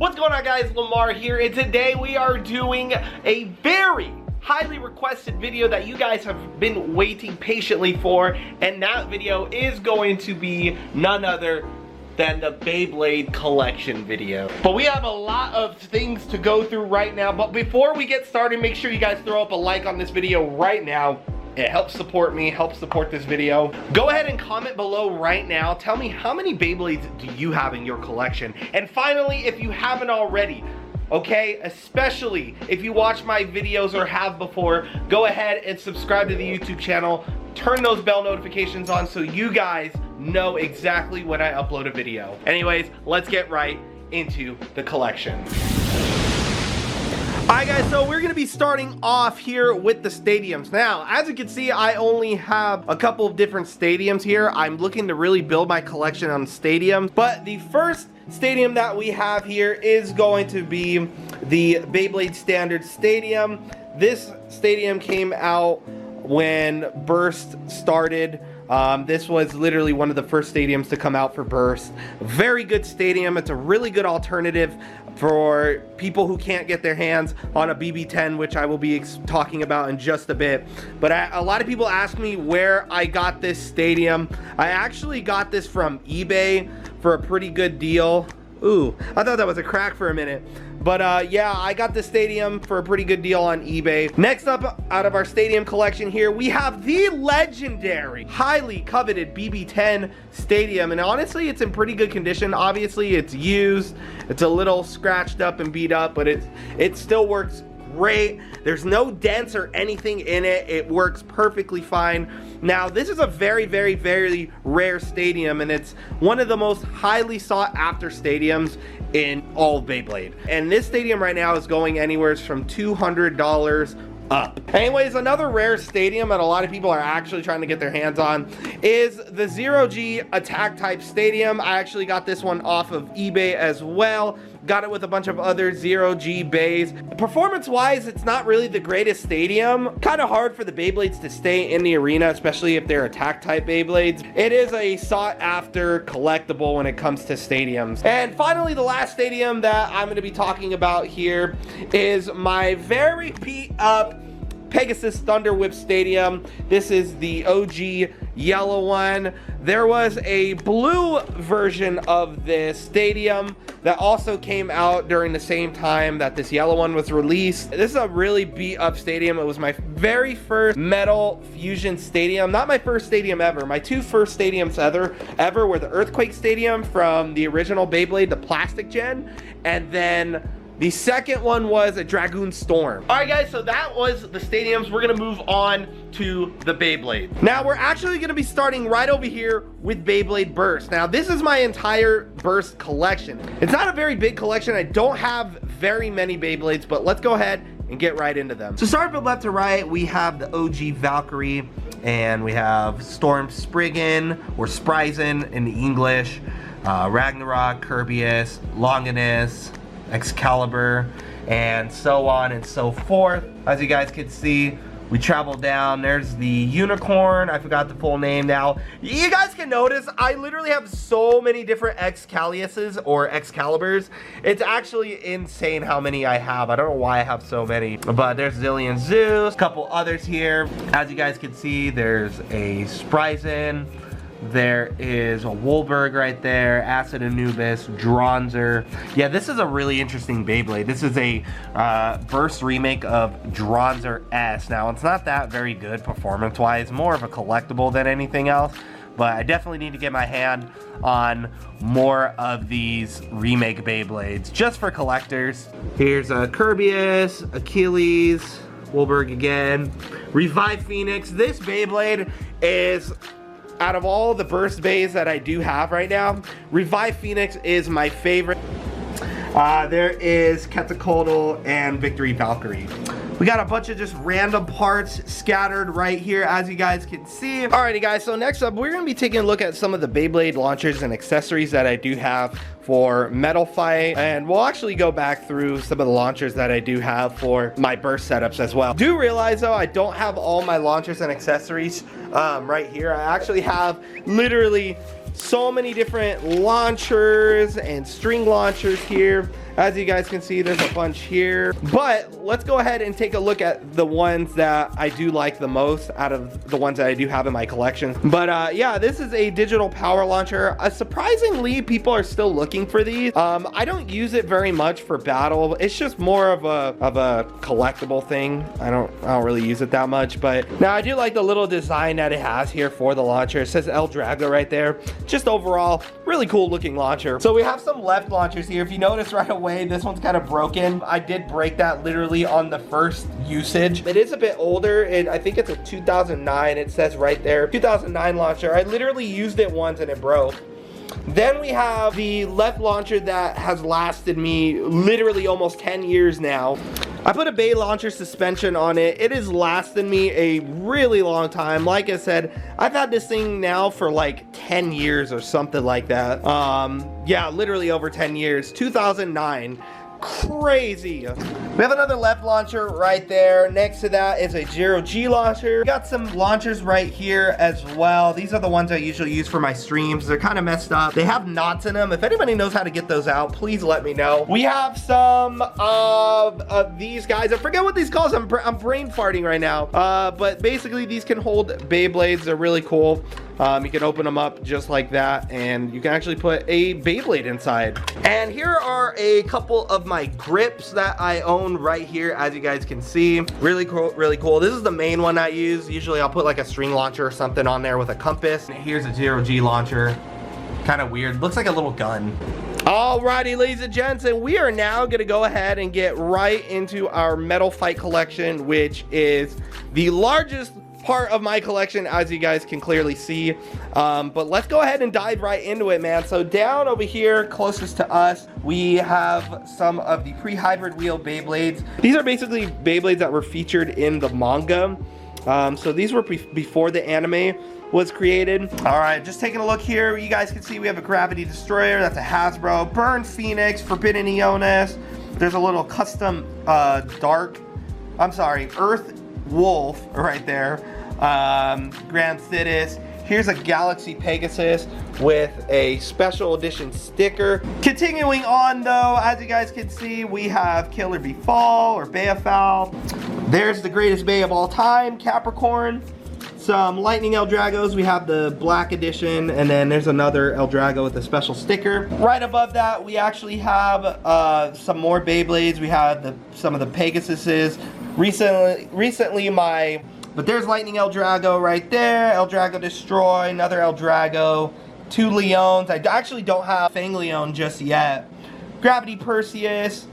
What's going on, guys? Lamar here, and today we are doing a very highly requested video that you guys have been waiting patiently for, and that video is going to be none other than the Beyblade collection video. But we have a lot of things to go through right now, but before we get started, make sure you guys throw up a like on this video right now. It helps support me, helps support this video. Go ahead and comment below right now. Tell me, how many Beyblades do you have in your collection? And finally, if you haven't already, okay, especially if you watch my videos or have before, go ahead and subscribe to the YouTube channel. Turn those bell notifications on so you guys know exactly when I upload a video. Anyways, let's get right into the collection. Alright guys, so we're gonna be starting off here with the stadiums. Now, as you can see, I only have a couple of different stadiums here. I'm looking to really build my collection on stadiums, but the first stadium that we have here is going to be the Beyblade Standard Stadium. This stadium came out when Burst started. This was literally one of the first stadiums to come out for Burst. Very good stadium. It's a really good alternative for people who can't get their hands on a BB10, which I will be talking about in just a bit. But a lot of people ask me where I got this stadium. I actually got this from eBay for a pretty good deal. Ooh, I thought that was a crack for a minute. But yeah, I got the stadium for a pretty good deal on eBay. Next up, out of our stadium collection here, we have the legendary, highly coveted BB10 stadium. And honestly, it's in pretty good condition. Obviously, it's used. It's a little scratched up and beat up, but it still works great. There's no dents or anything in it. It works perfectly fine. Now, this is a very, very, very rare stadium, and it's one of the most highly sought after stadiums in all of Beyblade. And this stadium right now is going anywhere from $200 up. Anyways, another rare stadium that a lot of people are actually trying to get their hands on is the Zero G Attack Type Stadium. I actually got this one off of eBay as well. Got it with a bunch of other Zero G bays. Performance wise, it's not really the greatest stadium. Kind of hard for the Beyblades to stay in the arena, especially if they're attack type Beyblades. It is a sought after collectible when it comes to stadiums. And finally, the last stadium that I'm going to be talking about here is my very beat up Pegasus Thunder Whip Stadium. This is the OG yellow one. There was a blue version of this stadium that also came out during the same time that this yellow one was released. This is a really beat up stadium. It was my very first metal fusion stadium. Not my first stadium ever. My two first stadiums ever were the Earthquake Stadium from the original Beyblade, the plastic gen, and then the second one was a Dragoon Storm. All right, guys, so that was the stadiums. We're gonna move on to the Beyblade. Now, we're actually gonna be starting right over here with Beyblade Burst. Now, this is my entire Burst collection. It's not a very big collection. I don't have very many Beyblades, but let's go ahead and get right into them. So starting from left to right, we have the OG Valkyrie, and we have Storm Spriggan, or Spryzen in the English, Ragnarok, Kirbyus, Longinus, Excalibur, and so on and so forth. As you guys can see, we travel down. There's the unicorn. I forgot the full name now. You guys can notice I literally have so many different Excaliuses or Excaliburs. It's actually insane how many I have. I don't know why I have so many, but there's Zillion Zeus, a couple others here. As you guys can see, there's a Spryzen. There is a Wolberg right there, Acid Anubis, Dronzer. Yeah, this is a really interesting Beyblade. This is a Burst remake of Dronzer S. Now, it's not that very good performance-wise, more of a collectible than anything else, but I definitely need to get my hand on more of these remake Beyblades, just for collectors. Here's a Kirbyus, Achilles, Wolberg again, Revive Phoenix. This Beyblade is, out of all the Burst bays that I do have right now, Revive Phoenix is my favorite. There is Quetzalcoatl and Victory Valkyrie. We got a bunch of just random parts scattered right here, as you guys can see. Alrighty guys, so next up, we're gonna be taking a look at some of the Beyblade launchers and accessories that I do have for Metal Fight, and we'll actually go back through some of the launchers that I do have for my Burst setups as well. Do realize though, I don't have all my launchers and accessories right here. I actually have literally so many different launchers and string launchers here. As you guys can see, there's a bunch here. But let's go ahead and take a look at the ones that I do like the most out of the ones that I do have in my collection. But yeah, this is a digital power launcher. Surprisingly, people are still looking for these. I don't use it very much for battle. It's just more of a collectible thing. I don't really use it that much. But now I do like the little design that it has here for the launcher. It says El Drago right there. Just overall, really cool looking launcher. So we have some left launchers here. If you notice right away, this one's kind of broken. I did break that literally on the first usage. It is a bit older. I think it's a 2009. It says right there, 2009 launcher. I literally used it once and it broke. Then we have the left launcher that has lasted me literally almost 10 years now. I put a Bay launcher suspension on it. It has lasted me a really long time. Like I said, I've had this thing now for like 10 years or something like that. Yeah, literally over 10 years. 2009. Crazy. We have another left launcher right there. Next to that is a 0G launcher. We got some launchers right here as well. These are the ones I usually use for my streams. They're kind of messed up. They have knots in them. If anybody knows how to get those out, please let me know. We have some of these guys. I forget what these calls. I'm brain farting right now. But basically these can hold Beyblades. They're really cool. You can open them up just like that, and you can actually put a Beyblade inside. And here are a couple of my grips that I own right here, as you guys can see. Really cool, really cool. This is the main one I use. Usually I'll put like a string launcher or something on there with a compass. And here's a 0G launcher. Kind of weird. Looks like a little gun. Alrighty, ladies and gents, and we are now gonna go ahead and get right into our Metal Fight collection, which is the largest part of my collection, as you guys can clearly see. But let's go ahead and dive right into it, man. So down over here closest to us, we have some of the pre-hybrid wheel Beyblades. These are basically Beyblades that were featured in the manga. So these were before the anime was created. All right, just taking a look here, you guys can see we have a Gravity Destroyer. That's a Hasbro. Burn Phoenix, Forbidden Eonis. There's a little custom Earth Wolf right there. Grand Sidus. Here's a Galaxy Pegasus with a special edition sticker. Continuing on though, as you guys can see, we have Killer Bee Fall or Bayfowl. There's the greatest Bay of all time, Capricorn. Some Lightning El Dragos. We have the black edition, and then there's another El Drago with a special sticker. Right above that, we actually have some more Beyblades. We have some of the Pegasuses. Recently but there's Lightning El Drago right there. El Drago Destroy, another El Drago, 2 Leons. I actually don't have Fang Leon just yet. Gravity Perseus.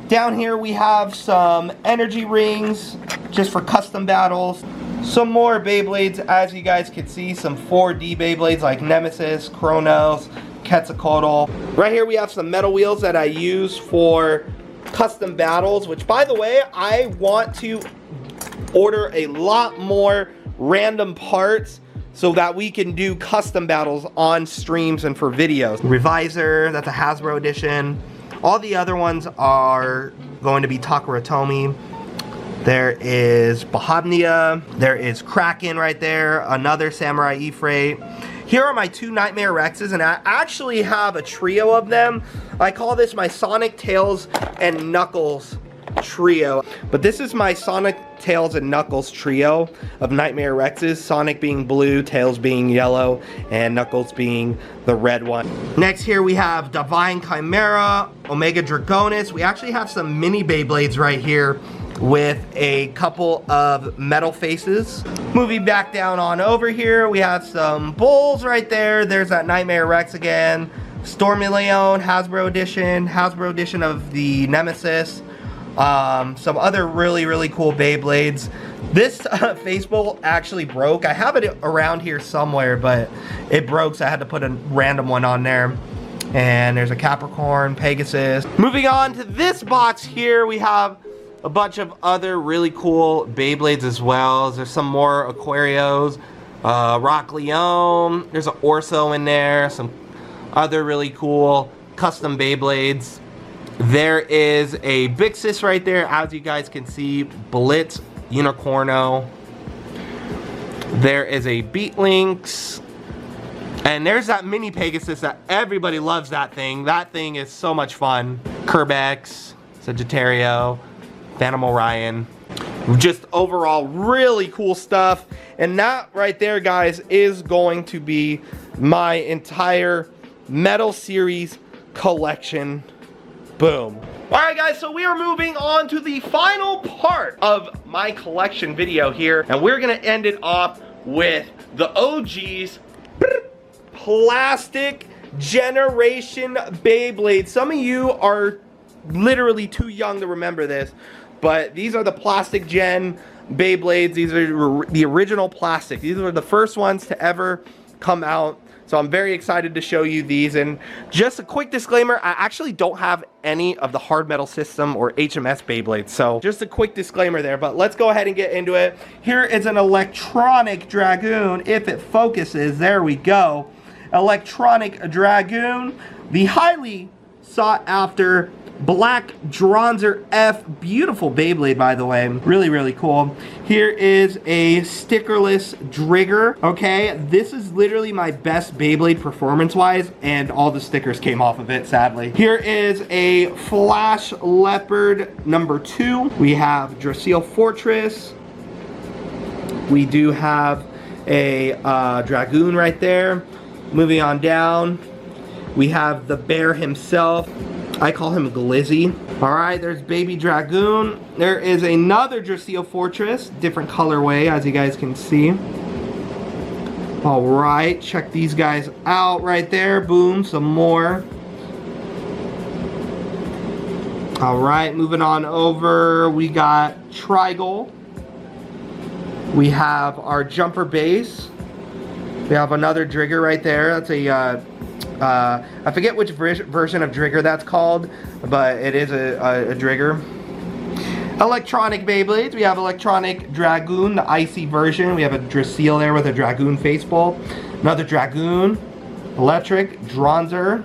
Down here we have some energy rings just for custom battles. Some more Beyblades, as you guys can see, some 4D Beyblades like Nemesis, Kronos, Quetzalcoatl. Right here we have some metal wheels that I use for custom battles, which by the way, I want to order a lot more random parts so that we can do custom battles on streams and for videos. Revisor, that's a Hasbro edition. All the other ones are going to be Takara Tomy. There is Bahamnia. There is Kraken right there. Another Samurai E-Freight. Here are my 2 Nightmare Rexes, and I actually have a trio of them. I call this my Sonic, Tails, and Knuckles trio. But this is my Sonic, Tails, and Knuckles trio of Nightmare Rexes. Sonic being blue, Tails being yellow, and Knuckles being the red one. Next here we have Divine Chimera, Omega Dragonis. We actually have some mini Beyblades right here with a couple of metal faces. Moving back down on over here, we have some bulls right there. There's that Nightmare Rex again. Stormy Leon, Hasbro edition of the Nemesis. Some other really cool Beyblades. This Faceball actually broke. I have it around here somewhere, but it broke, so I had to put a random one on there. And there's a Capricorn, Pegasus. Moving on to this box here, we have a bunch of other really cool Beyblades as well. There's some more Aquarios, Rock Leon. There's an Orso in there. Some other really cool custom Beyblades. There is a Bixis right there, as you guys can see. Blitz Unicorno. There is a Beat Lynx. And there's that mini Pegasus that everybody loves that thing. That thing is so much fun. Kerbex, Sagittario, Phantom Orion. Just overall really cool stuff. And that right there, guys, is going to be my entire Metal Series collection. Boom. All right, guys, so we are moving on to the final part of my collection video here, and we're gonna end it off with the OG's plastic generation Beyblade. Some of you are literally too young to remember this, but these are the plastic gen Beyblades. These are the original plastic. These are the first ones to ever come out. So I'm very excited to show you these. And just a quick disclaimer, I actually don't have any of the hard metal system or HMS Beyblades. So just a quick disclaimer there, but let's go ahead and get into it. Here is an electronic Dragoon. If it focuses, there we go. Electronic Dragoon, the highly sought after Black Dronzer F. Beautiful Beyblade, by the way. Really, really cool. Here is a stickerless Drigger. Okay, this is literally my best Beyblade performance-wise, and all the stickers came off of it, sadly. Here is a Flash Leopard number 2. We have Dracil Fortress. We do have a Dragoon right there. Moving on down, we have the bear himself. I call him Glizzy. Alright, there's Baby Dragoon. There is another Dracil Fortress, different colorway, as you guys can see. Alright, check these guys out right there. Boom, some more. Alright, moving on over, we got Trigol. We have our Jumper Base. We have another Drigger right there. That's a I forget which version of Drigger that's called, but it is a Drigger. Electronic Beyblades. We have Electronic Dragoon, the icy version. We have a Dracil there with a Dragoon facepole. Another Dragoon. Electric Dronzer.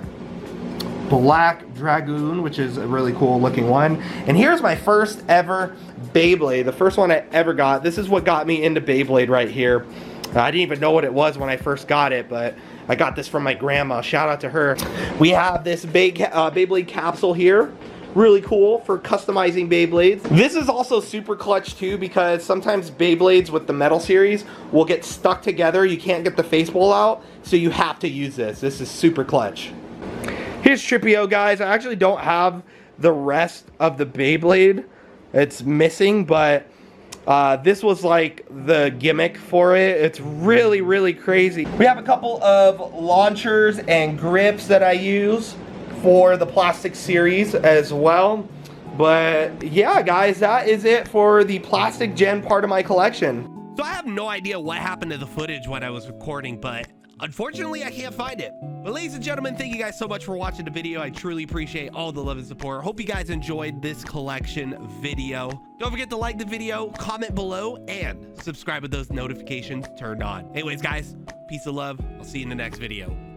Black Dragoon, which is a really cool looking one. And here's my first ever Beyblade. The first one I ever got. This is what got me into Beyblade right here. I didn't even know what it was when I first got it, but I got this from my grandma. Shout out to her. We have this Beyblade capsule here. Really cool for customizing Beyblades. This is also super clutch too, because sometimes Beyblades with the Metal Series will get stuck together. You can't get the facepole out, so you have to use this. This is super clutch. Here's Trippio, guys. I actually don't have the rest of the Beyblade. It's missing, but this was like the gimmick for it. It's really, really crazy. We have a couple of launchers and grips that I use for the plastic series as well. But yeah, guys, that is it for the plastic gen part of my collection. So I have no idea what happened to the footage when I was recording, but unfortunately I can't find it. But ladies and gentlemen, thank you guys so much for watching the video. I truly appreciate all the love and support. Hope you guys enjoyed this collection video. Don't forget to like the video, comment below, and subscribe with those notifications turned on. Anyways, guys, peace of love. I'll see you in the next video.